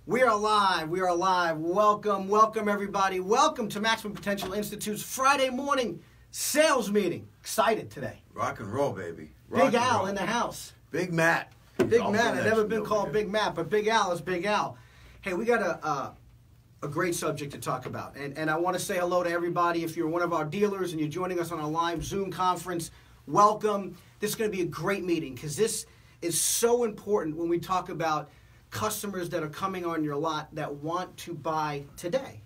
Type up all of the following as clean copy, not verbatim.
We are live. We are live. Welcome, welcome everybody. Welcome to Maximum Potential Institute's Friday morning sales meeting. Excited today. Rock and roll, baby. Big Al in the house. Big Matt. Big Matt. I've never been called Big Matt, but Big Al is Big Al. Hey, we got a great subject to talk about. And I want to say hello to everybody. If you're one of our dealers and you're joining us on our live Zoom conference, welcome. This is going to be a great meeting because this is so important when we talk about customers that are coming on your lot that want to buy today.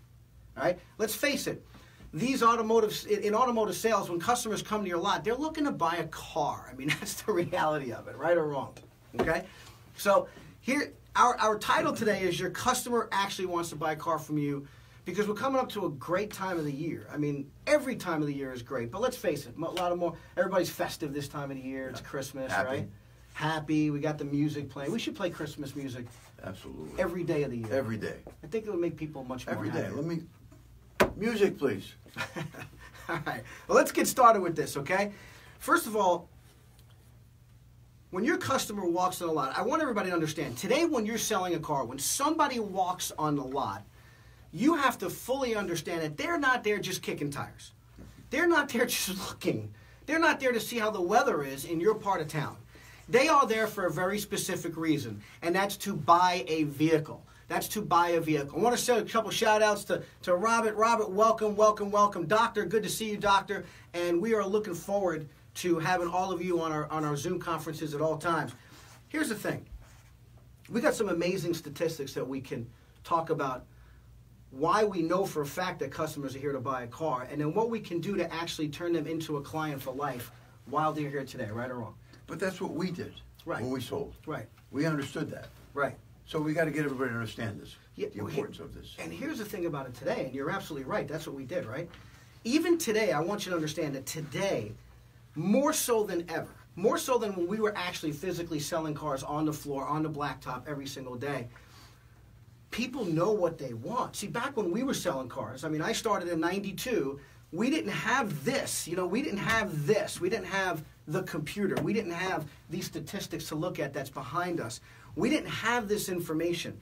All right? Let's face it. In automotive sales, when customers come to your lot, they're looking to buy a car. I mean, that's the reality of it, right or wrong. Okay? So here, our title today is Your Customer Actually Wants to Buy a Car from You, because we're coming up to a great time of the year. I mean, every time of the year is great, but let's face it, everybody's festive this time of the year. It's Christmas, right? Happy. We got the music playing. We should play Christmas music. Absolutely. Every day of the year. Every day. I think it would make people much more Every day. happier. Music, please. All right. Well, let's get started with this, okay? First of all, when your customer walks on the lot, I want everybody to understand, today when you're selling a car, when somebody walks on the lot, you have to fully understand that they're not there just kicking tires. They're not there just looking. They're not there to see how the weather is in your part of town. They are there for a very specific reason, and that's to buy a vehicle. That's to buy a vehicle. I want to say a couple shout-outs to Robert. Robert, welcome, welcome, welcome. Doctor, good to see you, Doctor. And we are looking forward to having all of you on our Zoom conferences at all times. Here's the thing. We got some amazing statistics that we can talk about why we know for a fact that customers are here to buy a car, and then what we can do to actually turn them into a client for life while they're here today, right or wrong. But that's what we did when we sold. Right. We understood that. Right. So we got to get everybody to understand this, the importance of this. And here's the thing about it today, and you're absolutely right. That's what we did, right? Even today, I want you to understand that today, more so than ever, more so than when we were actually physically selling cars on the floor, on the blacktop every single day, people know what they want. See, back when we were selling cars, I mean, I started in '92, we didn't have this. We didn't have this. We didn't have the computer. We didn't have these statistics to look at that's behind us. We didn't have this information.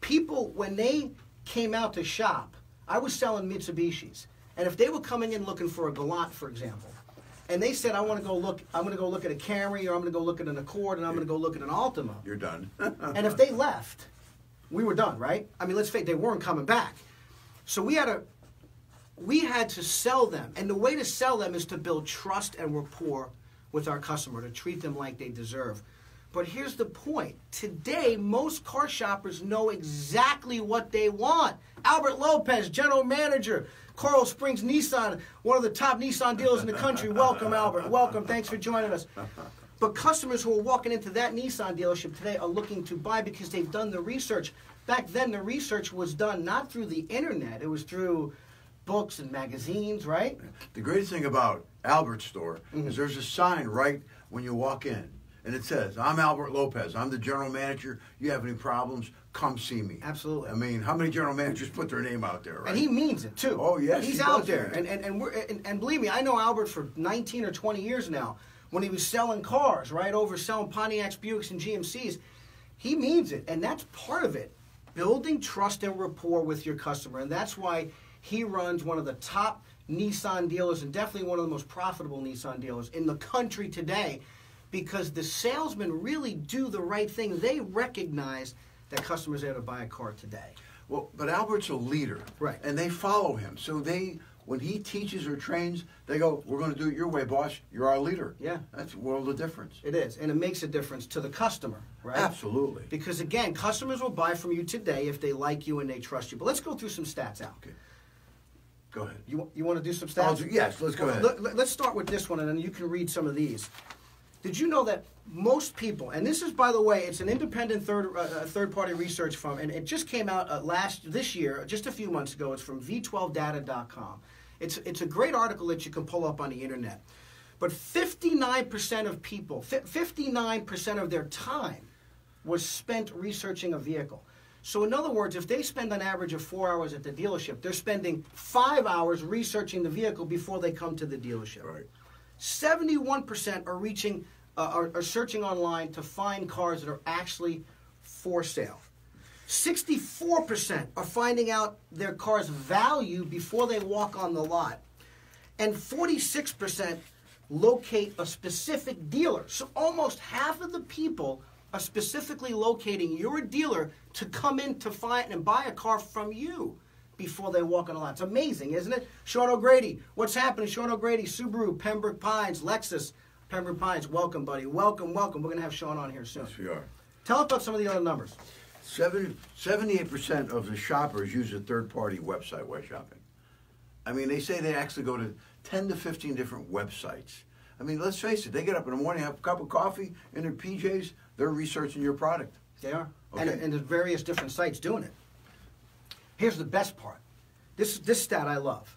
People, when they came out to shop, I was selling Mitsubishis. And if they were coming in looking for a Galant, for example, and they said, I'm going to go look at a Camry, or I'm going to go look at an Accord, and I'm going to go look at an Altima. You're done. And if they left, we were done, right? I mean, let's face it, they weren't coming back. So we had to sell them. And the way to sell them is to build trust and rapport with our customer, to treat them like they deserve. But here's the point. Today, most car shoppers know exactly what they want. Albert Lopez, General Manager, Coral Springs Nissan, one of the top Nissan dealers in the country. Welcome, Albert. Welcome. Thanks for joining us. But customers who are walking into that Nissan dealership today are looking to buy because they've done the research. Back then, the research was done not through the internet. It was through books and magazines, right? The greatest thing about Albert's store is there's a sign right when you walk in. And it says, I'm Albert Lopez. I'm the general manager. You have any problems, come see me. Absolutely. I mean, how many general managers put their name out there, right? And he means it, too. Oh, yes. He's out there. And believe me, I know Albert for 19 or 20 years now. When he was selling cars, right, selling Pontiacs, Buicks, and GMCs, he means it. And that's part of it. Building trust and rapport with your customer. And that's why he runs one of the top Nissan dealers, and definitely one of the most profitable Nissan dealers in the country today, because the salesmen really do the right thing. They recognize that customers are there to buy a car today. Well, but Albert's a leader. Right. And they follow him. So when he teaches or trains, they go, we're going to do it your way, boss. You're our leader. Yeah. That's a world of difference. It is. And it makes a difference to the customer, right? Absolutely. Because, again, customers will buy from you today if they like you and they trust you. But let's go through some stats, Al. Okay. Go ahead. You want to do some stats? Yes, let's go ahead. Let's start with this one, and then you can read some of these. Did you know that most people, and this is, by the way, it's an independent third-party research firm, and it just came out this year, just a few months ago. It's from V12data.com. It's a great article that you can pull up on the internet. But 59% of people, 59% of their time was spent researching a vehicle. So in other words, if they spend an average of 4 hours at the dealership, they're spending 5 hours researching the vehicle before they come to the dealership. Right. 71% are searching online to find cars that are actually for sale. 64% are finding out their car's value before they walk on the lot. And 46% locate a specific dealer. So almost half of the people are specifically locating your dealer to come in to find and buy a car from you before they walk on the lot. It's amazing, isn't it? Sean O'Grady, what's happening? Sean O'Grady, Subaru, Pembroke Pines, Lexus. Pembroke Pines, welcome, buddy. Welcome, welcome. We're going to have Sean on here soon. Yes, we are. Tell us about some of the other numbers. 78% of the shoppers use a third-party website while shopping. I mean, they say they actually go to 10 to 15 different websites. I mean, let's face it, they get up in the morning, have a cup of coffee in their PJs, they're researching your product. They are. Okay. And there's various different sites doing it. Here's the best part. This stat I love.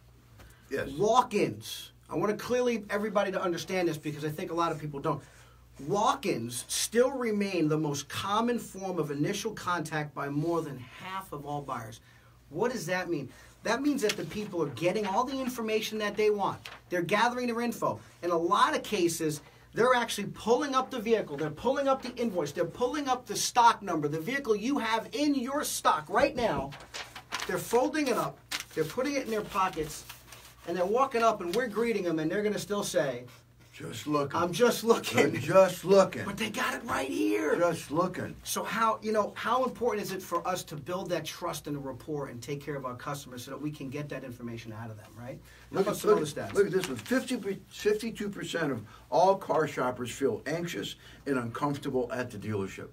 Yes. Walk-ins. I want to clearly everybody to understand this because I think a lot of people don't. Walk-ins still remain the most common form of initial contact by more than half of all buyers. What does that mean? That means that the people are getting all the information that they want. They're gathering their info. In a lot of cases, they're actually pulling up the vehicle. They're pulling up the invoice. They're pulling up the stock number, the vehicle you have in your stock right now. They're folding it up. They're putting it in their pockets. And they're walking up, and we're greeting them, and they're going to still say, Just looking. I'm just looking. They're just looking. But they got it right here. Just looking. So how important is it for us to build that trust and a rapport and take care of our customers so that we can get that information out of them, right? Look at some other stats. Look at this one. 52% of all car shoppers feel anxious and uncomfortable at the dealership.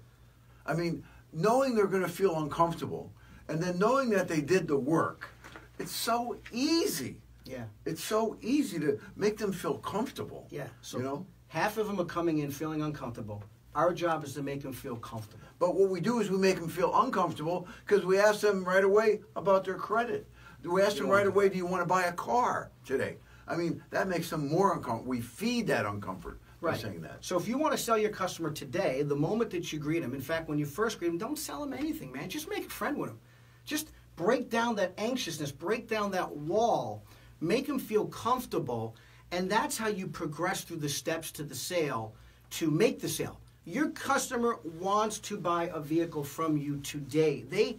I mean, knowing they're going to feel uncomfortable and then knowing that they did the work, it's so easy. Yeah. It's so easy to make them feel comfortable. Yeah. So you know? half of them are coming in feeling uncomfortable. Our job is to make them feel comfortable. But what we do is we make them feel uncomfortable because we ask them right away about their credit. We ask them right away, do you want to buy a car today? I mean, that makes them more uncomfortable. We feed that uncomfort by saying that. So if you want to sell your customer today, the moment that you greet them, in fact, when you first greet them, don't sell them anything, man. Just make a friend with them. Just break down that anxiousness, break down that wall, make them feel comfortable, and that's how you progress through the steps to the sale to make the sale. Your customer wants to buy a vehicle from you today.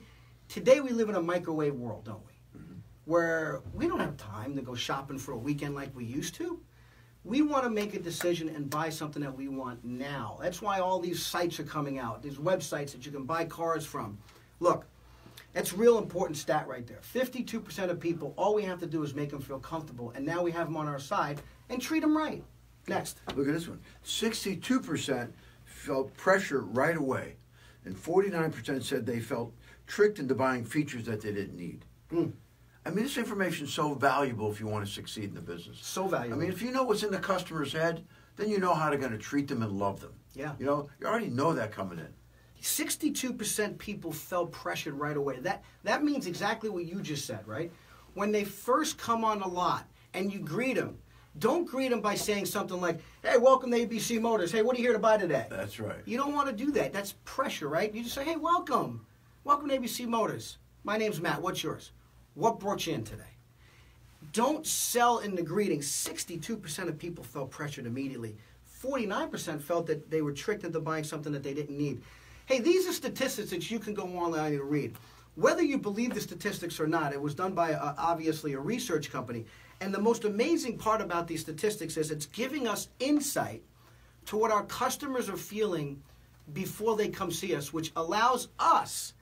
Today we live in a microwave world, don't we? Mm-hmm. Where we don't have time to go shopping for a weekend like we used to. We want to make a decision and buy something that we want now. That's why all these sites are coming out, these websites that you can buy cars from. Look, that's a real important stat right there. 52% of people, all we have to do is make them feel comfortable, and now we have them on our side and treat them right. Next. Look at this one. 62% felt pressure right away, and 49% said they felt tricked into buying features that they didn't need. I mean, this information is so valuable if you want to succeed in the business. So valuable. I mean, if you know what's in the customer's head, then you know how to going to treat them and love them. Yeah. You know, you already know that coming in. 62% people felt pressured right away. That means exactly what you just said, right? When they first come on the lot and you greet them, don't greet them by saying something like, hey, welcome to ABC Motors. Hey, what are you here to buy today? That's right. You don't want to do that. That's pressure, right? You just say, hey, welcome. Welcome to ABC Motors. My name's Matt. What's yours? What brought you in today? Don't sell in the greeting. 62% of people felt pressured immediately. 49% felt that they were tricked into buying something that they didn't need. Hey, these are statistics that you can go online and read. Whether you believe the statistics or not, it was done by, obviously, a research company. And the most amazing part about these statistics is it's giving us insight to what our customers are feeling before they come see us, which allows us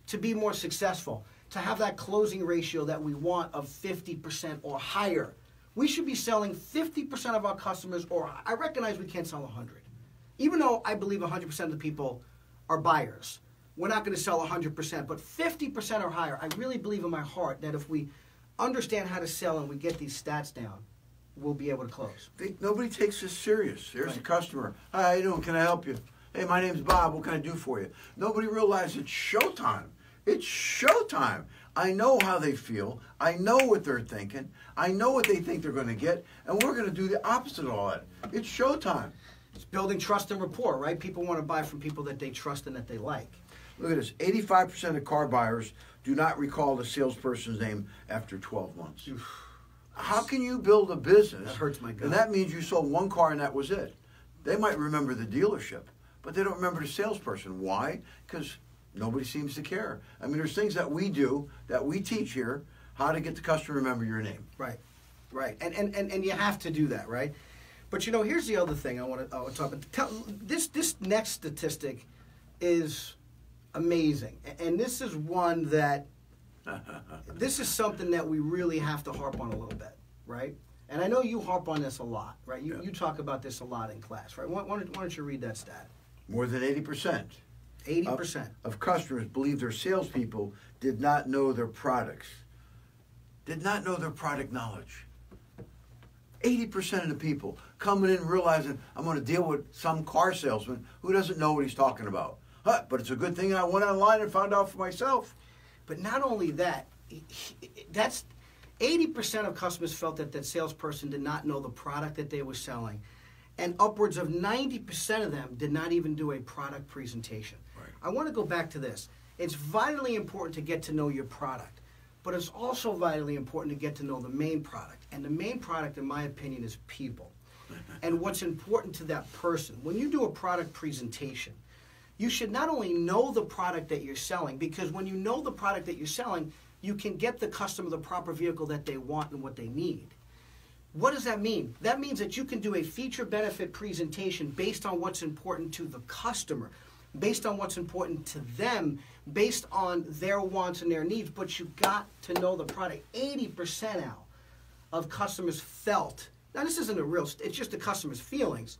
to be more successful, to have that closing ratio that we want of 50% or higher. We should be selling 50% of our customers, or I recognize we can't sell 100. Even though I believe 100% of the people are buyers. We're not going to sell 100%, but 50% or higher. I really believe in my heart that if we understand how to sell and we get these stats down, we'll be able to close. Nobody takes this serious. There's Right. a customer. Hi, how you doing? Can I help you? Hey, my name's Bob. What can I do for you? Nobody realizes it's showtime. It's showtime. I know how they feel. I know what they're thinking. I know what they think they're going to get, and we're going to do the opposite of all that. It's showtime. It's building trust and rapport, right? People want to buy from people that they trust and that they like. Look at this. 85% of car buyers do not recall the salesperson's name after 12 months. How can you build a business? That hurts my gut. And that means you sold one car and that was it. They might remember the dealership, but they don't remember the salesperson. Why? Because Nobody seems to care. I mean, there's things that we do, that we teach here, how to get the customer to remember your name. Right, right. And you have to do that, right? But, you know, here's the other thing I want to talk about. This next statistic is amazing. And this is one that, this is something that we really have to harp on a little bit, right? And I know you harp on this a lot, right? You talk about this a lot in class, right? Why don't you read that stat? More than 80%. 80% of customers believe their salespeople did not know their products, did not know their product knowledge. 80% of the people coming in realizing I'm going to deal with some car salesman who doesn't know what he's talking about. But it's a good thing I went online and found out for myself. But not only that, that's 80% of customers felt that that salesperson did not know the product that they were selling. And upwards of 90% of them did not even do a product presentation. Right. I want to go back to this. It's vitally important to get to know your product, but it's also vitally important to get to know the main product. And the main product, in my opinion, is people. And what's important to that person. When you do a product presentation, you should not only know the product that you're selling, because when you know the product that you're selling, you can get the customer the proper vehicle that they want and what they need. What does that mean? That means that you can do a feature benefit presentation based on what's important to the customer, based on what's important to them, based on their wants and their needs, but you got to know the product. 80% now of customers felt, now this isn't a real, it's just the customer's feelings,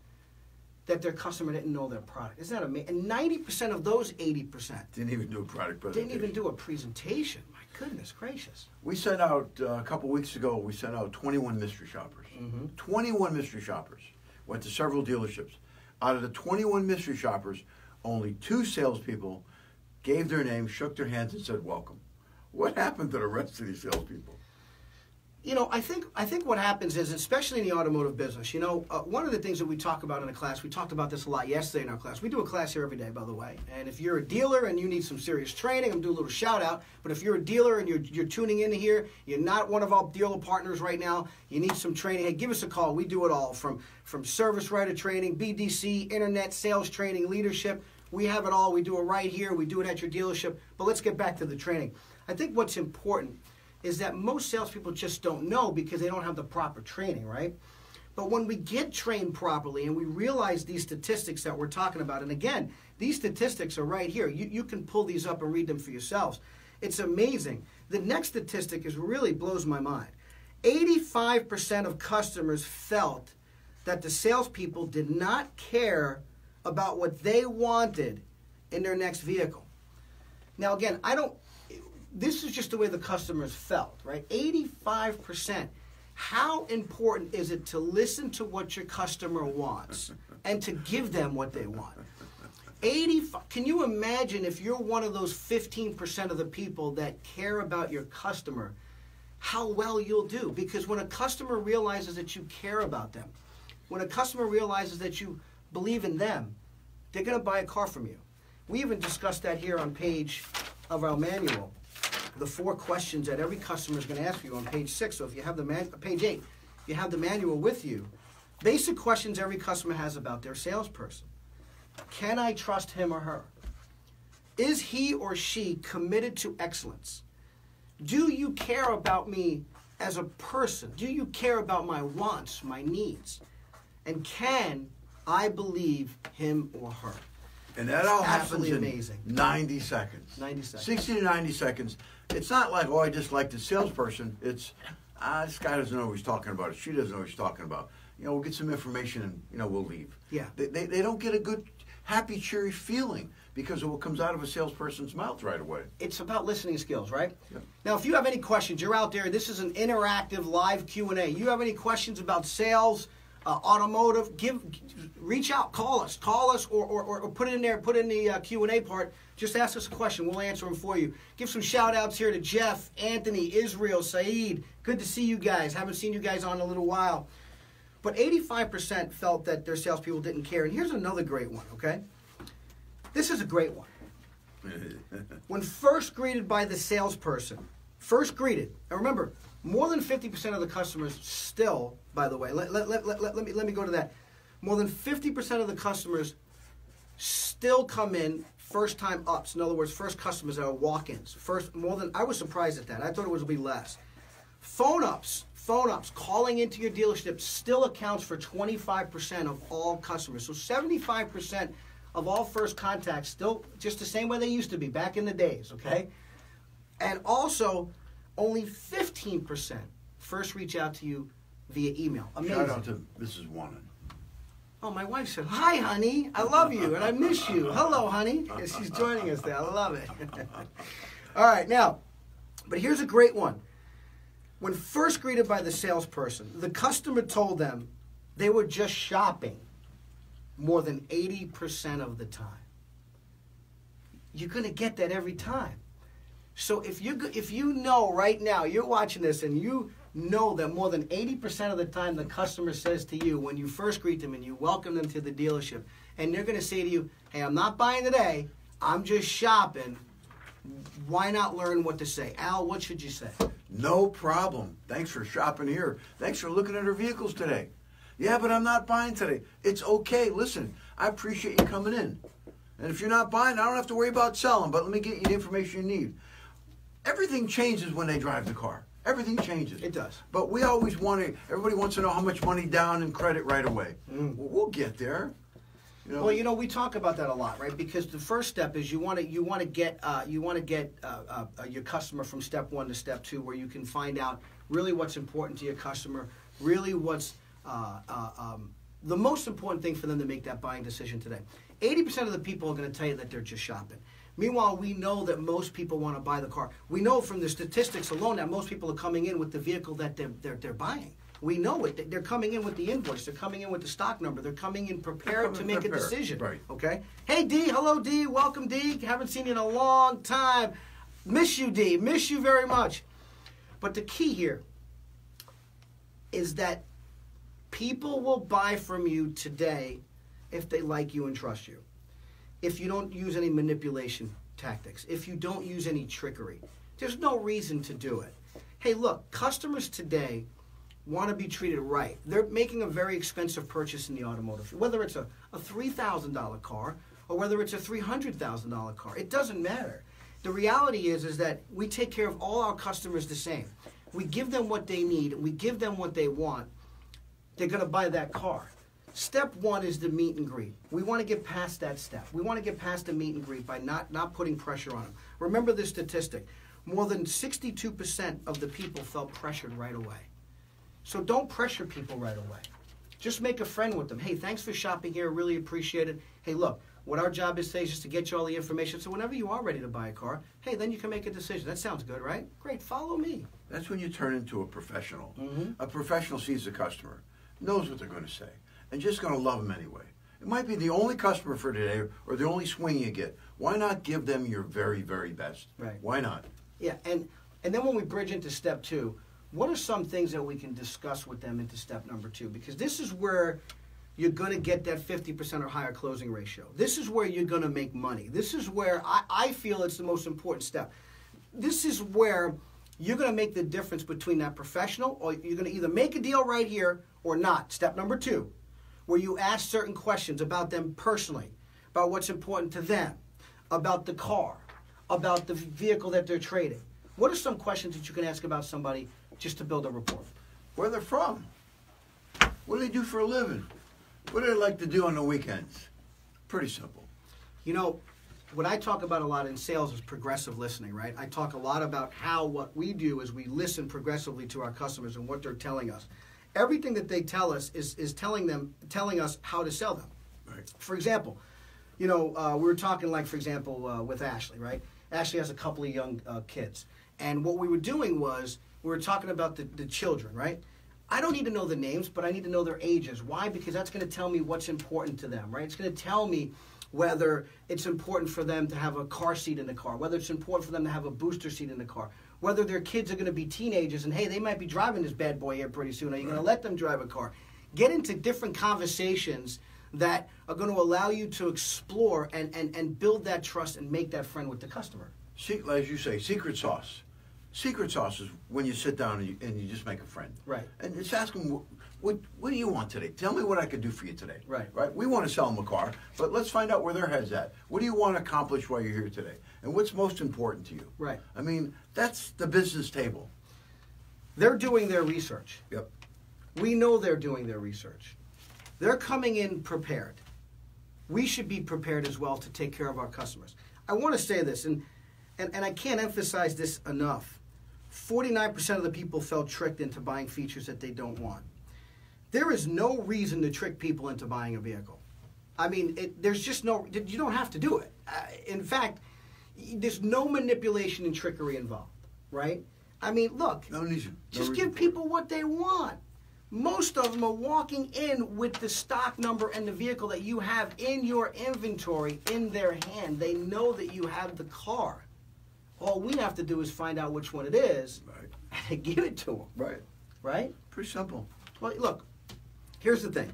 that their customer didn't know their product. Isn't that amazing? And 90% of those 80% Didn't even do a product presentation. didn't even do a presentation. My goodness gracious. We sent out, a couple weeks ago, we sent out 21 mystery shoppers. 21 mystery shoppers. Went to several dealerships. Out of the 21 mystery shoppers, only 2 salespeople gave their name, shook their hands, and said, welcome. What happened to the rest of these salespeople? You know, I think what happens is, especially in the automotive business, you know, one of the things that we talk about in the class, we talked about this a lot yesterday in our class. We do a class here every day, by the way. And if you're a dealer and you need some serious training, I'm doing a little shout out. But if you're a dealer and you're tuning in here, you're not one of our dealer partners right now, you need some training, hey, give us a call. We do it all from service writer training, BDC, internet, sales training, leadership. We have it all. We do it right here. We do it at your dealership. But let's get back to the training. I think what's important is that most salespeople just don't know because they don't have the proper training, right? But when we get trained properly and we realize these statistics that we're talking about, and again, these statistics are right here. You can pull these up and read them for yourselves. It's amazing. The next statistic really blows my mind. 85% of customers felt that the salespeople did not care about what they wanted in their next vehicle. Now, again, this is just the way the customers felt, right? 85%. How important is it to listen to what your customer wants and to give them what they want? 85. Can you imagine if you're one of those 15% of the people that care about your customer, how well you'll do? Because when a customer realizes that you care about them, when a customer realizes that you believe in them, they're going to buy a car from you. We even discussed that here on page of our manual. The 4 questions that every customer is going to ask you on page 6. So if you have page 8, you have the manual with you. Basic questions every customer has about their salesperson. Can I trust him or her? Is he or she committed to excellence? Do you care about me as a person? Do you care about my wants, my needs? And can I believe him or her? And that all happens Absolutely in amazing. 90 seconds. 90 seconds. 60 to 90 seconds. It's not like, oh, I just like the salesperson. It's, this guy doesn't know what he's talking about. Or she doesn't know what she's talking about. You know, we'll get some information and, you know, we'll leave. Yeah. They don't get a good, happy, cheery feeling because of what comes out of a salesperson's mouth right away. It's about listening skills, right? Yep. Now, if you have any questions, you're out there. This is an interactive live Q&A. You have any questions about sales, automotive, reach out, call us, or put it in there, put in the Q&A part. Just ask us a question. We'll answer them for you. Give some shout-outs here to Jeff, Anthony, Israel, Saeed. Good to see you guys. Haven't seen you guys on in a little while. But 85% felt that their salespeople didn't care. And here's another great one, okay? This is a great one. When first greeted by the salesperson, and remember, more than 50% of the customers still, by the way, let me go to that. More than 50% of the customers still come in first time ups. In other words, first customers that are walk-ins. I was surprised at that. I thought it would be less. Phone ups, calling into your dealership still accounts for 25% of all customers. So 75% of all first contacts still just the same way they used to be back in the days, okay? And also, only 15% first reach out to you via email. Amazing. Shout out to Mrs. Wannon. Oh, my wife said, "Hi, honey. I love you and I miss you. Hello, honey." She's joining us there. I love it. All right, now, but here's a great one. When first greeted by the salesperson, the customer told them they were just shopping more than 80% of the time. You're going to get that every time. So if you know right now, you're watching this and you know that more than 80% of the time the customer says to you when you first greet them and you welcome them to the dealership, and they're going to say to you, "Hey, I'm not buying today, I'm just shopping," why not learn what to say? Al, what should you say? No problem. Thanks for shopping here. Thanks for looking at our vehicles today. Yeah, but I'm not buying today. It's okay. Listen, I appreciate you coming in. And if you're not buying, I don't have to worry about selling, but let me get you the information you need. Everything changes when they drive the car. Everything changes. It does. But we always everybody wants to know how much money down and credit right away. Well, we'll get there. Well, we talk about that a lot, right? Because the first step is you want to get your customer from step 1 to step 2, where you can find out really what's important to your customer, really what's the most important thing for them to make that buying decision today. 80% of the people are going to tell you that they're just shopping. Meanwhile, we know that most people want to buy the car. We know from the statistics alone that most people are coming in with the vehicle that they're buying. We know it. They're coming in with the invoice. They're coming in with the stock number. They're coming in prepared to make a decision. Right. Okay? Hey, D. Hello, D. Welcome, D. Haven't seen you in a long time. Miss you, D. Miss you very much. But the key here is that people will buy from you today if they like you and trust you. If you don't use any manipulation tactics, if you don't use any trickery, there's no reason to do it. Hey, look, customers today want to be treated right. They're making a very expensive purchase in the automotive, whether it's a $3,000 car or whether it's a $300,000 car. It doesn't matter. The reality is that we take care of all our customers the same. We give them what they need, and we give them what they want. They're going to buy that car. Step 1 is the meet and greet. We want to get past that step. We want to get past the meet and greet by not putting pressure on them. Remember this statistic. More than 62% of the people felt pressured right away. So don't pressure people right away. Just make a friend with them. Hey, thanks for shopping here. Really appreciate it. Hey, look, what our job is today is just to get you all the information. So whenever you are ready to buy a car, hey, then you can make a decision. That sounds good, right? Great, follow me. That's when you turn into a professional. A professional sees the customer, knows what they're going to say, and just going to love them anyway. It might be the only customer for today or the only swing you get. Why not give them your very, very best? Right. Why not? Yeah, and then when we bridge into step 2, what are some things that we can discuss with them into step number 2? Because this is where you're going to get that 50% or higher closing ratio. This is where you're going to make money. This is where I feel it's the most important step. This is where you're going to make the difference between that professional, or you're going to either make a deal right here or not. Step number 2, where you ask certain questions about them personally, about what's important to them, about the car, about the vehicle that they're trading. What are some questions that you can ask about somebody just to build a rapport? Where they're from. What do they do for a living? What do they like to do on the weekends? Pretty simple. You know, what I talk about a lot in sales is progressive listening, right? I talk a lot about how what we do is we listen progressively to our customers and what they're telling us. Everything that they tell us is telling us how to sell them. Right. For example, you know, we were talking, like, for example, with Ashley, right? Ashley has a couple of young kids. And what we were doing was we were talking about the children, right? I don't need to know the names, but I need to know their ages. Why? Because that's going to tell me what's important to them, right? It's going to tell me whether it's important for them to have a car seat in the car, whether it's important for them to have a booster seat in the car, whether their kids are going to be teenagers and, hey, they might be driving this bad boy here pretty soon. Are you going to let them drive a car? Get into different conversations that are going to allow you to explore and build that trust and make that friend with the customer. As you say, secret sauce. Secret sauce is when you sit down and you just make a friend. Right. And just ask them, what do you want today? Tell me what I could do for you today. Right. Right. We want to sell them a car, but let's find out where their head's at. What do you want to accomplish while you're here today? And what's most important to you? Right. I mean, that's the business table. They're doing their research. Yep. We know they're doing their research. They're coming in prepared. We should be prepared as well to take care of our customers. I want to say this, and I can't emphasize this enough. 49% of the people felt tricked into buying features that they don't want. There is no reason to trick people into buying a vehicle. I mean, there's just no, you don't have to do it. In fact, there's no manipulation and trickery involved, right? I mean, look, No reason. just give people what they want. Most of them are walking in with the stock number and the vehicle that you have in your inventory in their hand. They know that you have the car. All we have to do is find out which one it is Right. and give it to them, Right. right? Pretty simple. Well, look, here's the thing.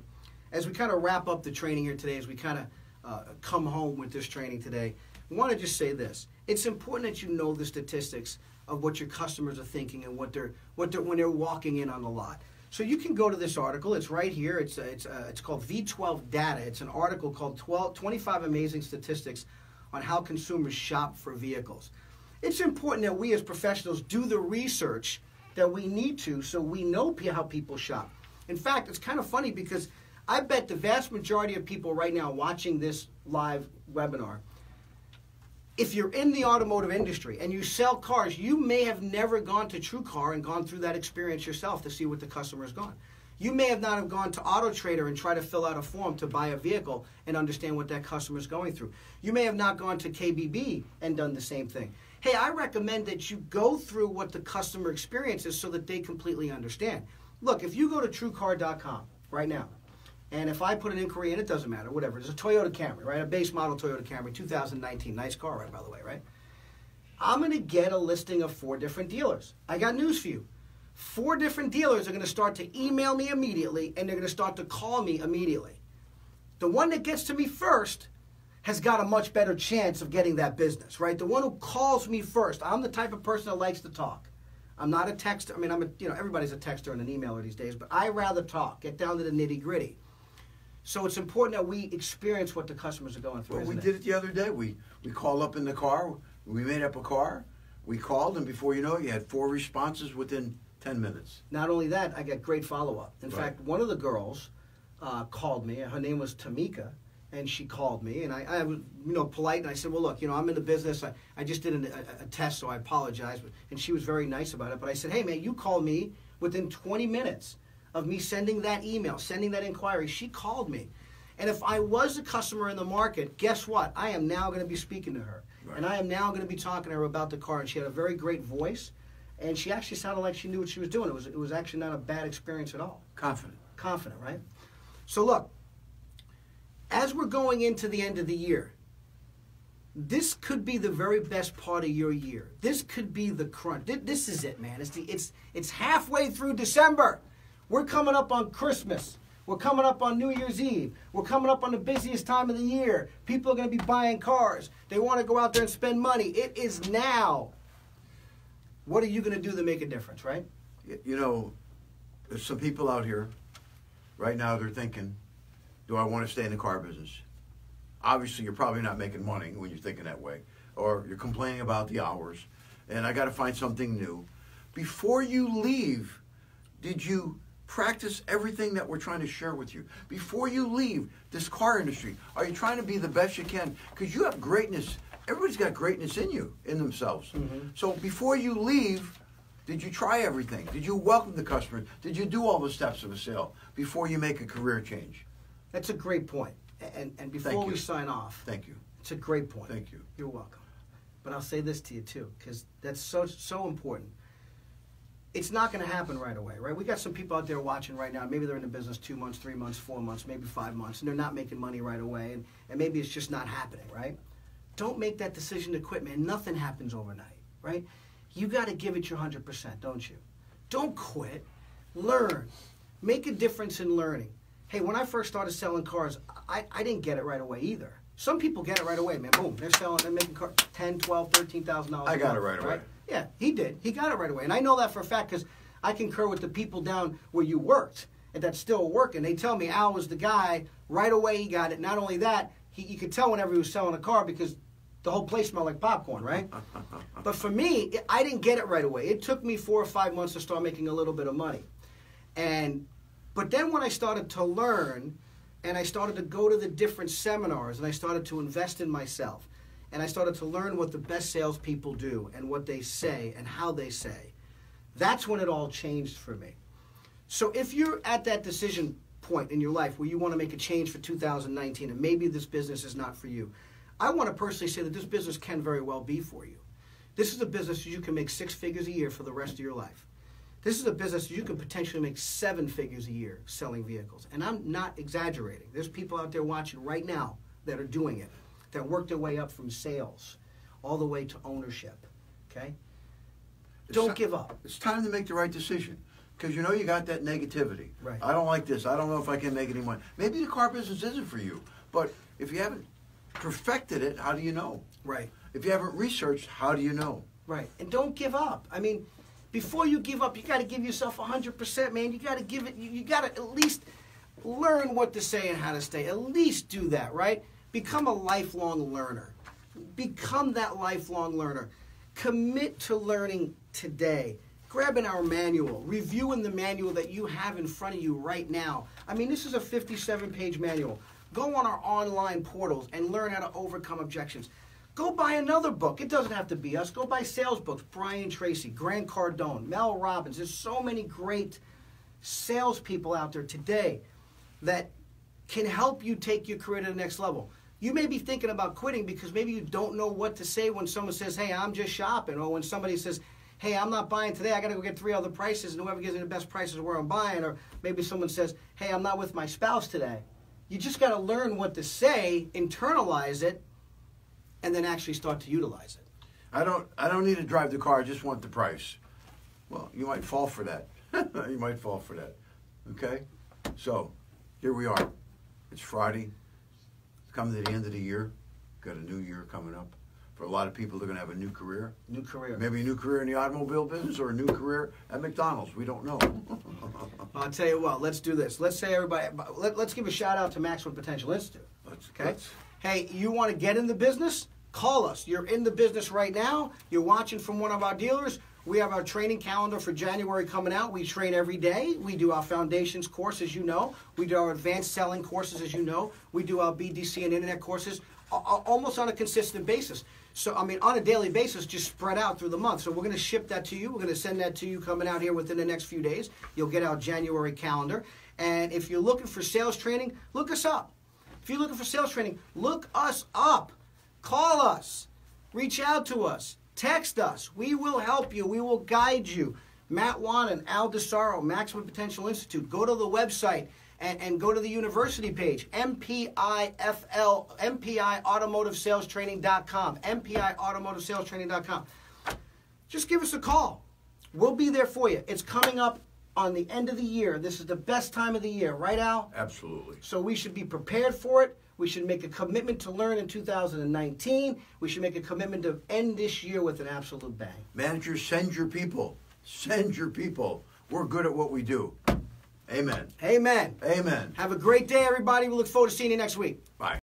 As we kind of wrap up the training here today, as we kind of come home with this training today, I want to just say this. It's important that you know the statistics of what your customers are thinking and what they're when they're walking in on the lot. So you can go to this article. It's right here. It's called V12 Data. It's an article called 25 Amazing Statistics on How Consumers Shop for Vehicles. It's important that we as professionals do the research that we need to so we know how people shop. In fact, it's kind of funny because I bet the vast majority of people right now watching this live webinar, if you're in the automotive industry and you sell cars, you may have never gone to TrueCar and gone through that experience yourself to see what the customer has gone. You may have not have gone to AutoTrader and tried to fill out a form to buy a vehicle and understand what that customer is going through. You may have not gone to KBB and done the same thing. Hey, I recommend that you go through what the customer experience is so that they completely understand. Look, if you go to TrueCar.com right now, and if I put an inquiry in, it doesn't matter, whatever. It's a Toyota Camry, right? A base model Toyota Camry, 2019. Nice car, right, by the way, right? I'm going to get a listing of 4 different dealers. I got news for you. 4 different dealers are going to start to email me immediately, and they're going to start to call me immediately. The one that gets to me first has got a much better chance of getting that business, right? The one who calls me first. I'm the type of person that likes to talk. I'm not a texter. I mean, everybody's a texter and an emailer these days, but I rather talk, get down to the nitty gritty. So it's important that we experience what the customers are going through. Well, we isn't did it the other day. We called up in the car. We made up a car. We called, and before you know it, you had 4 responses within 10 minutes. Not only that, I got great follow-up. In Right. fact, one of the girls called me. Her name was Tamika, and she called me. And I was, polite, and I said, well, look, I'm in the business. I just did a test, so I apologize. And she was very nice about it. But I said, hey, man, you called me within 20 minutes of me sending that email, sending that inquiry. She called me. And if I was a customer in the market, guess what? I am now going to be speaking to her. Right. And I am now going to be talking to her about the car. And she had a very great voice. And she actually sounded like she knew what she was doing. It was actually not a bad experience at all. Confident. Confident, right? So look, as we're going into the end of the year, this could be the very best part of your year. This could be the crunch. This is it, man. It's halfway through December. We're coming up on Christmas. We're coming up on New Year's Eve. We're coming up on the busiest time of the year. People are going to be buying cars. They want to go out there and spend money. It is now. What are you going to do to make a difference, right? There's some people out here right now, they're thinking, do I want to stay in the car business? Obviously, you're probably not making money when you're thinking that way. Or you're complaining about the hours. And I got to find something new. Before you leave, did you practice everything that we're trying to share with you? Before you leave this car industry, are you trying to be the best you can? Because you have greatness. Everybody's got greatness in you, in themselves. Mm-hmm. So before you leave, did you try everything? Did you welcome the customer? Did you do all the steps of a sale before you make a career change? That's a great point. And before we sign off, thank you. It's a great point. Thank you. You're welcome. But I'll say this to you too, because that's so important. It's not going to happen right away, right? We got some people out there watching right now. Maybe they're in the business 2 months, 3 months, 4 months, maybe 5 months, and they're not making money right away, and maybe it's just not happening, right? Don't make that decision to quit, man. Nothing happens overnight, right? You got to give it your 100%, don't you? Don't quit. Learn. Make a difference in learning. Hey, when I first started selling cars, I didn't get it right away either. Some people get it right away, man. Boom, they're selling, they're making $10,000, $12,000, $13,000. I got it right away. Yeah, he did. He got it right away. And I know that for a fact because I concur with the people down where you worked and that's still working. They tell me Al was the guy. Right away he got it. Not only that, you could tell whenever he was selling a car because the whole place smelled like popcorn, right? But for me, I didn't get it right away. It took me 4 or 5 months to start making a little bit of money. But then when I started to learn and I started to go to the different seminars and I started to invest in myself and I started to learn what the best salespeople do and what they say and how they say, that's when it all changed for me. So if you're at that decision point in your life where you want to make a change for 2019 and maybe this business is not for you, I want to personally say that this business can very well be for you. This is a business you can make 6 figures a year for the rest of your life. This is a business you can potentially make 7 figures a year selling vehicles. And I'm not exaggerating. There's people out there watching right now that are doing it, that work their way up from sales all the way to ownership. Okay? Don't give up. It's time to make the right decision. Because you know you got that negativity. Right. I don't like this. I don't know if I can make any money. Maybe the car business isn't for you. But if you haven't perfected it, how do you know? Right. If you haven't researched, how do you know? Right. And don't give up. I mean, before you give up, you got to give yourself 100%, man. You got to give it. You got to at least learn what to say and how to stay. At least do that, right? Become a lifelong learner. Become that lifelong learner. Commit to learning today. Grabbing our manual, reviewing the manual that you have in front of you right now. I mean, this is a 57-page manual. Go on our online portals and learn how to overcome objections. Go buy another book. It doesn't have to be us. Go buy sales books. Brian Tracy, Grant Cardone, Mel Robbins. There's so many great salespeople out there today that can help you take your career to the next level. You may be thinking about quitting because maybe you don't know what to say when someone says, hey, I'm just shopping. Or when somebody says, hey, I'm not buying today. I got to go get 3 other prices, and whoever gives me the best prices is where I'm buying. Or maybe someone says, hey, I'm not with my spouse today. You just got to learn what to say, internalize it, and then actually start to utilize it. I don't need to drive the car. I just want the price. Well, you might fall for that. You might fall for that. Okay? So, here we are. It's Friday. It's coming to the end of the year. Got a new year coming up. For a lot of people, they're going to have a new career. New career. Maybe a new career in the automobile business or a new career at McDonald's. We don't know. I'll tell you what. Let's do this. Let's say everybody. Let's give a shout out to Maximum Potential Institute. Okay. Hey, you want to get in the business? Call us. You're in the business right now. You're watching from one of our dealers. We have our training calendar for January coming out. We train every day. We do our foundations course, as you know. We do our advanced selling courses, as you know. We do our BDC and internet courses almost on a consistent basis. So, I mean, on a daily basis, just spread out through the month. So we're going to ship that to you. We're going to send that to you coming out here within the next few days. You'll get our January calendar. And if you're looking for sales training, look us up. If you're looking for sales training, look us up. Call us. Reach out to us. Text us. We will help you. We will guide you. Matt Wannen, Al DeSaro, Maximum Potential Institute. Go to the website and go to the university page, MPIautomotiveSalesTraining.com, MPIautomotiveSalesTraining.com. Just give us a call. We'll be there for you. It's coming up on the end of the year. This is the best time of the year, right, Al? Absolutely. So we should be prepared for it. We should make a commitment to learn in 2019. We should make a commitment to end this year with an absolute bang. Managers, send your people. Send your people. We're good at what we do. Amen. Amen. Amen. Have a great day, everybody. We look forward to seeing you next week. Bye.